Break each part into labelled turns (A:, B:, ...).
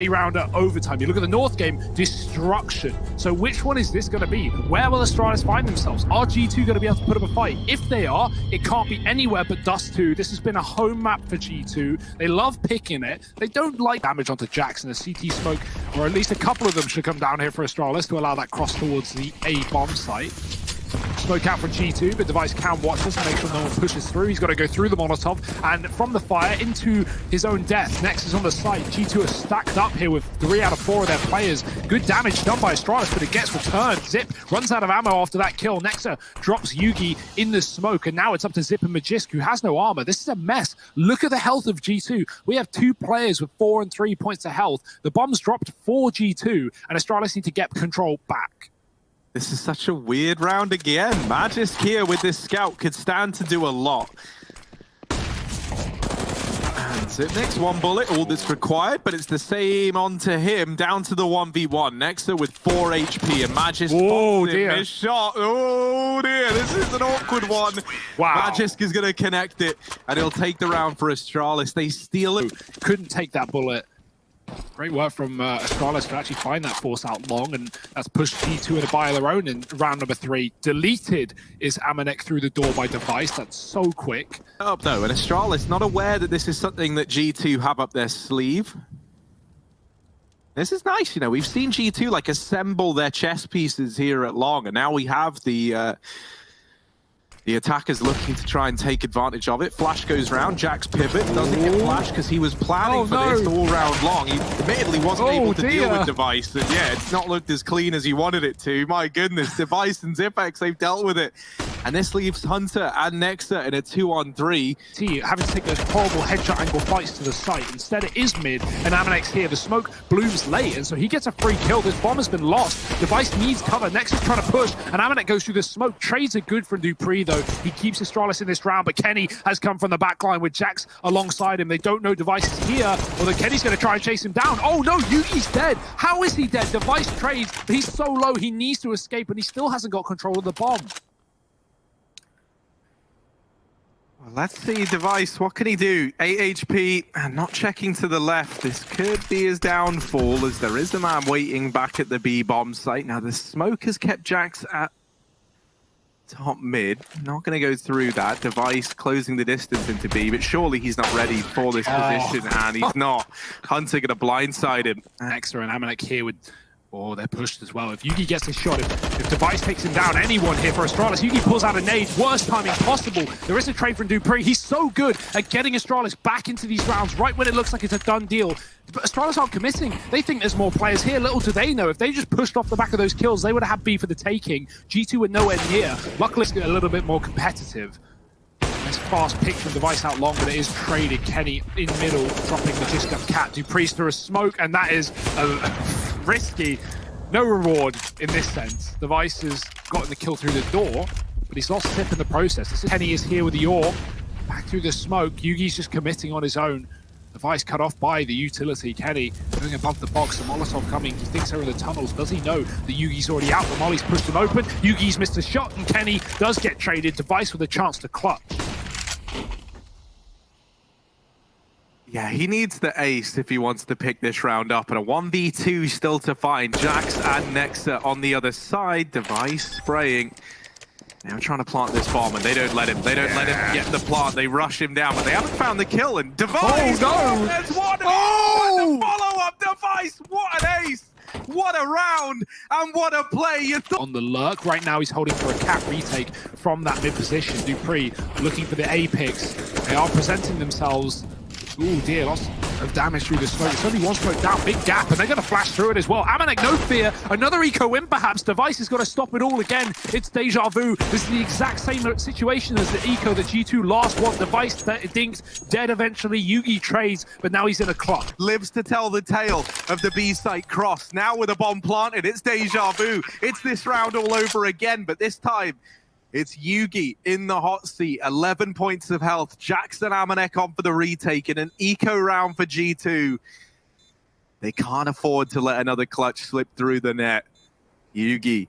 A: round at overtime. You look at the North game, destruction. So which one is this going to be? Where will Astralis find themselves? Are G2 going to be able to put up a fight? If they are, it can't be anywhere but Dust 2. This has been a home map for G2. They love picking it. They don't like damage onto Jackson. A CT smoke, or at least a couple of them, should come down here for Astralis to allow that cross towards the A bomb site. Smoke out from G2, but Device can watch this and make sure no one pushes through. He's got to go through the Molotov, and from the fire into his own death. Next is on the site. G2 are stacked up here with 3 out of 4 of their players. Good damage done by Astralis, but it gets returned. Zip runs out of ammo after that kill. Nexa drops Yugi in the smoke, and now it's up to Zip and Magisk, who has no armor. This is a mess. Look at the health of G2. We have 2 players with 4 and 3 points of health. The bombs dropped for G2, and Astralis need to get control back.
B: This is such a weird round again. Magisk here with this scout could stand to do a lot. And Zipnik's 1 bullet, all that's required, but it's the same onto him, down to the 1v1. Nexa with 4 HP, and Magisk his shot. Oh dear, this is an awkward one.
A: Wow.
B: Magisk is going to connect it, and he'll take the round for Astralis. They steal it.
A: Couldn't take that bullet. Great work from Astralis to actually find that force out long, and that's pushed G2 in a buy of their own in round number 3. Deleted is Amanek through the door by Device. That's so quick.
B: Up though, and Astralis not aware that this is something that G2 have up their sleeve. This is nice, you know, we've seen G2 like assemble their chess pieces here at long, and now we have the attackers looking to try and take advantage of it. Flash goes round, Jack's pivot, doesn't get flash because he was planning for this all round long. He admittedly wasn't able to deal with Device, and yeah, it's not looked as clean as he wanted it to. My goodness, Device and Zipex, they've dealt with it. And this leaves Hunter and Nexa in a 2-on-3.
A: Having to take those horrible headshot angle fights to the site. Instead it is mid, and Amanek's here. The smoke blooms late, and so he gets a free kill. This bomb has been lost. Device needs cover. Nexa's trying to push, and Amanek goes through the smoke. Trades are good from Dupree, though. He keeps Astralis in this round, but Kenny has come from the back line with Jax alongside him. They don't know Device is here, although Kenny's going to try and chase him down. Oh no, Yugi's dead. How is he dead? Device trades, but he's so low, he needs to escape, and he still hasn't got control of the bomb.
B: Well, let's see Device, what can he do? 8 HP and not checking to the left. This could be his downfall, as there is a man waiting back at the B bomb site. Now the smoke has kept Jax at top mid. Not going to go through that. Device closing the distance into B, but surely he's not ready for this position, and he's not. Hunter going to blindside him.
A: Nexa and Amanek here with... Oh, they're pushed as well. If Yugi gets a shot, if Device takes him down, anyone here for Astralis, Yugi pulls out a nade, worst timing possible. There is a trade from Dupree. He's so good at getting Astralis back into these rounds right when it looks like it's a done deal. But Astralis aren't committing. They think there's more players here. Little do they know, if they just pushed off the back of those kills, they would have had B for the taking. G2 were nowhere near. Luckily, it's a little bit more competitive. Nice fast pick from Device out long, but it is traded. Kenny in middle, dropping the Magisk up Cat. Dupree's through a smoke, and that is risky. No reward in this sense. Device has gotten the kill through the door, but he's lost Tip in the process. Kenny is here with the AWP. Back through the smoke. Yugi's just committing on his own. Device cut off by the utility. Kenny going above the box. The Molotov coming. He thinks they're in the tunnels. Does he know that Yugi's already out? The Molly's pushed him open. Yugi's missed a shot, and Kenny does get traded. Device with a chance to clutch.
B: Yeah, he needs the ace if he wants to pick this round up, and a 1v2 still to find. Jax and Nexa on the other side. Device spraying. Now trying to plant this bomb, and they don't let him. They don't let him get the plant. They rush him down, but they haven't found the kill. And Device!
A: Oh no!
B: There's one! Oh! The follow-up, Device! What an ace! What a round, and what a play!
A: On the lurk right now, he's holding for a Cat retake from that mid position. Dupree looking for the A picks. They are presenting themselves. Ooh dear, lots of damage through the smoke. It's only one smoke down, big gap, and they're going to flash through it as well. Amanek, no fear. Another eco win perhaps. Device has got to stop it all again. It's deja vu. This is the exact same situation as the eco that G2 last won. Device dinks, dead eventually. Yugi trades, but now he's in a clock.
B: Lives to tell the tale of the B site cross. Now with a bomb planted, it's deja vu. It's this round all over again, but this time, it's Yugi in the hot seat, 11 points of health. Jackson Amanek on for the retake in an eco round for G2. They can't afford to let another clutch slip through the net. Yugi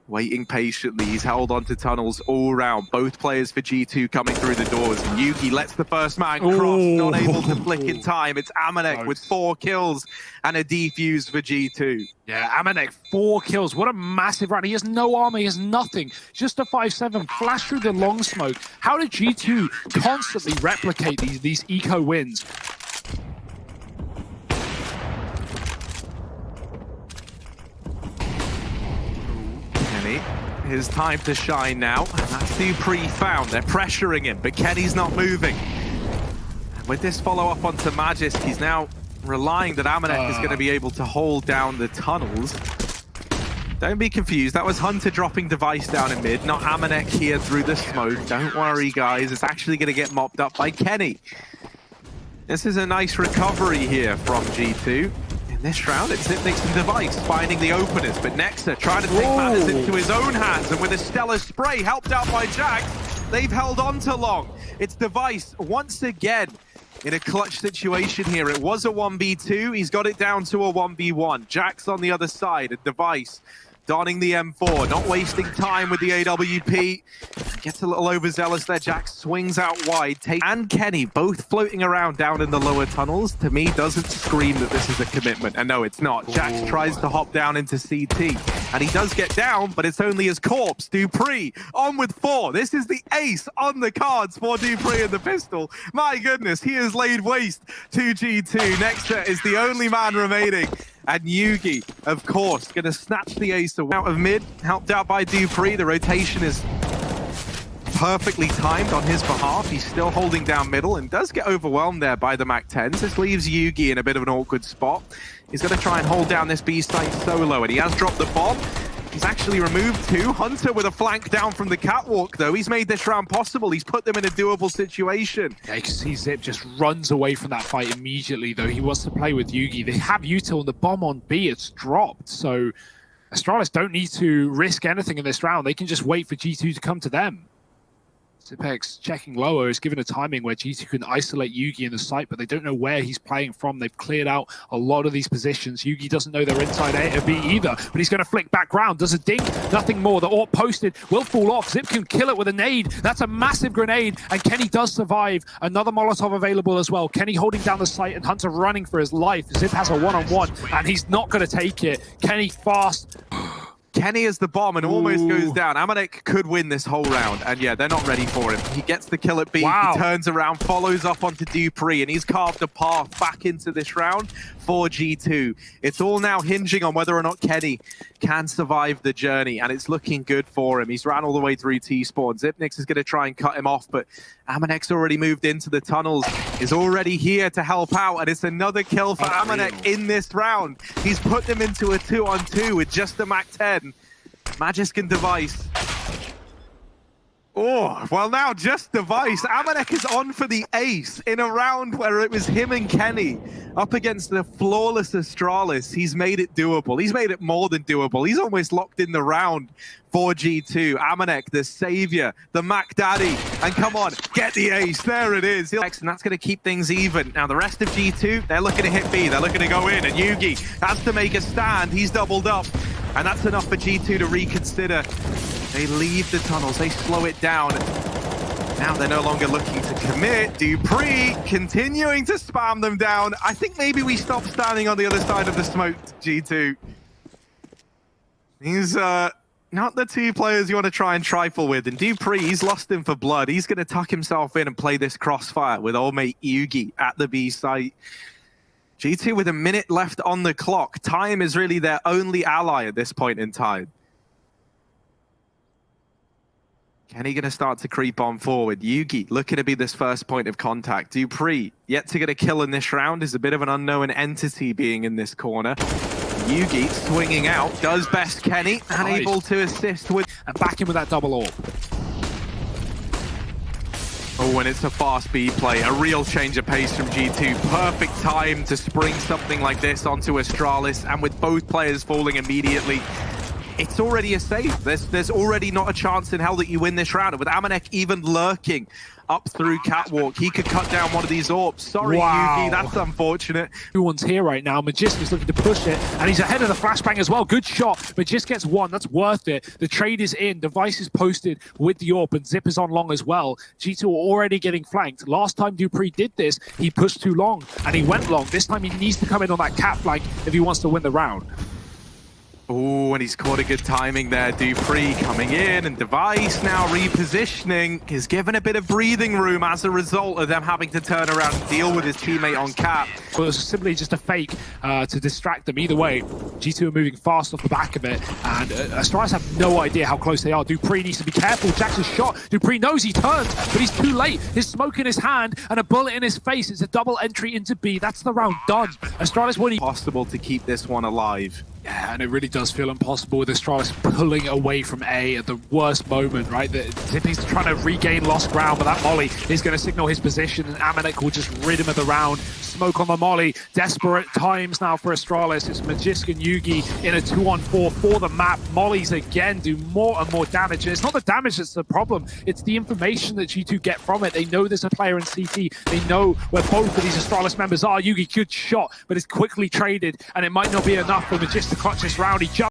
B: waiting patiently. He's held onto tunnels all round. Both players for G2 coming through the doors. Yugi lets the first man cross, not able to flick in time. It's Amanek with 4 kills and a defuse for G2.
A: Yeah, Amanek, 4 kills. What a massive round. He has no armor, he has nothing. Just a 5-7, flash through the long smoke. How did G2 constantly replicate these eco wins?
B: Kenny, his time to shine now. And that's Dupree found. They're pressuring him, but Kenny's not moving. With this follow-up onto Magist, he's now relying that Amanek is going to be able to hold down the tunnels. Don't be confused. That was Hunter dropping Device down in mid, not Amanek here through the smoke. Don't worry, guys. It's actually going to get mopped up by Kenny. This is a nice recovery here from G2. In this round, it's Zipnix and Device finding the openers, but Nexa trying to take matters into his own hands, and with a stellar spray helped out by Jax, they've held on to long. It's Device once again in a clutch situation here. It was a 1v2. He's got it down to a 1v1. Jax on the other side, a Device donning the M4, not wasting time with the AWP. Gets a little overzealous there. Jax swings out wide. And Kenny both floating around down in the lower tunnels. To me, doesn't scream that this is a commitment. And no, it's not. Jax tries to hop down into CT. And he does get down, but it's only his corpse. Dupree on with 4. This is the ace on the cards for Dupree and the pistol. My goodness, he has laid waste to G2. Nexa is the only man remaining. And Yugi, of course, going to snatch the ace out of mid, helped out by Dupree. The rotation is perfectly timed on his behalf. He's still holding down middle and does get overwhelmed there by the MAC-10s. This leaves Yugi in a bit of an awkward spot. He's going to try and hold down this B site solo, and he has dropped the bomb. He's actually removed 2. Hunter with a flank down from the catwalk, though. He's made this round possible. He's put them in a doable situation.
A: Yeah, you can see Zip just runs away from that fight immediately, though. He wants to play with Yugi. They have Util, and the bomb on B, it's dropped. So Astralis don't need to risk anything in this round. They can just wait for G2 to come to them. Zipex checking lower is given a timing where G2 can isolate Yugi in the site, but they don't know where he's playing from. They've cleared out a lot of these positions. Yugi doesn't know they're inside A or B either, but he's going to flick back round. Does a ding? Nothing more. The AWP posted will fall off. Zip can kill it with a nade. That's a massive grenade, and Kenny does survive. Another Molotov available as well. Kenny holding down the site, and Hunter running for his life. Zip has a one-on-one, and he's not going to take it. Kenny fast.
B: Kenny is the bomb and almost goes down. Amanek could win this whole round, and yeah, they're not ready for him. He gets the kill at B, He turns around, follows up onto Dupree, and he's carved a path back into this round for G2. It's all now hinging on whether or not Kenny can survive the journey, and it's looking good for him. He's ran all the way through T-spawn. Zipnix is going to try and cut him off, but Amanek's already moved into the tunnels, is already here to help out, and it's another kill for Amanek in this round. He's put them into a 2-on-2 with just the MAC-10. Magisk and Device. Oh, well now just Device. Amanek is on for the ace in a round where it was him and Kenny up against the flawless Astralis. He's made it doable. He's made it more than doable. He's almost locked in the round for G2. Amanek, the savior, the Mac Daddy. And come on, get the ace. There it is. And that's going to keep things even. Now the rest of G2, they're looking to hit B. They're looking to go in. And Yugi has to make a stand. He's doubled up. And that's enough for G2 to reconsider. They leave the tunnels, they slow it down. Now they're no longer looking to commit. Dupree continuing to spam them down. I think maybe we stop standing on the other side of the smoke, G2. He's not the 2 players you want to try and trifle with. And Dupree, he's lost him for blood. He's going to tuck himself in and play this crossfire with old mate Yugi at the B site. G2 with a minute left on the clock. Time is really their only ally at this point in time. Kenny going to start to creep on forward. Yugi looking to be this first point of contact. Dupree yet to get a kill in this round, is a bit of an unknown entity being in this corner. Yugi swinging out, does best Kenny, unable to assist with...
A: And back in with that double AWP.
B: Oh, and it's a fast B play, a real change of pace from G2. Perfect time to spring something like this onto Astralis, and with both players falling immediately, it's already a save. There's already not a chance in hell that you win this round. And with Amanek even lurking up through Catwalk, he could cut down one of these orbs. Sorry,
A: Wow.
B: Yugi, that's unfortunate.
A: Everyone's here right now. Magisk is looking to push it, and he's ahead of the flashbang as well. Good shot. Magisk gets one. That's worth it. The trade is in. Device is posted with the AWP, and Zip is on long as well. G2 are already getting flanked. Last time Dupree did this, he pushed too long, and he went long. This time he needs to come in on that cat flank if he wants to win the round.
B: Oh, and he's caught a good timing there. Dupree coming in, and Device now repositioning is given a bit of breathing room as a result of them having to turn around and deal with his teammate on cap.
A: So it was simply just a fake to distract them. Either way, G2 are moving fast off the back of it, and Astralis have no idea how close they are. Dupree needs to be careful. Jackson's shot. Dupree knows he turns, but he's too late. His smoke in his hand and a bullet in his face. It's a double entry into B. That's the round done. Astralis winning.
B: Possible to keep this one alive.
A: Yeah, and it really does feel impossible with Astralis pulling away from A at the worst moment, right? Zippy's trying to regain lost ground, but that molly is going to signal his position, and Amanek will just rid him of the round. Smoke on the molly. Desperate times now for Astralis. It's Magisk and Yugi in a 2-on-4 for the map. Mollies again do more and more damage. And it's not the damage that's the problem. It's the information that G2 get from it. They know there's a player in CT. They know where both of these Astralis members are. Yugi, good shot, but it's quickly traded, and it might not be enough for Magisk to clutch this round. He just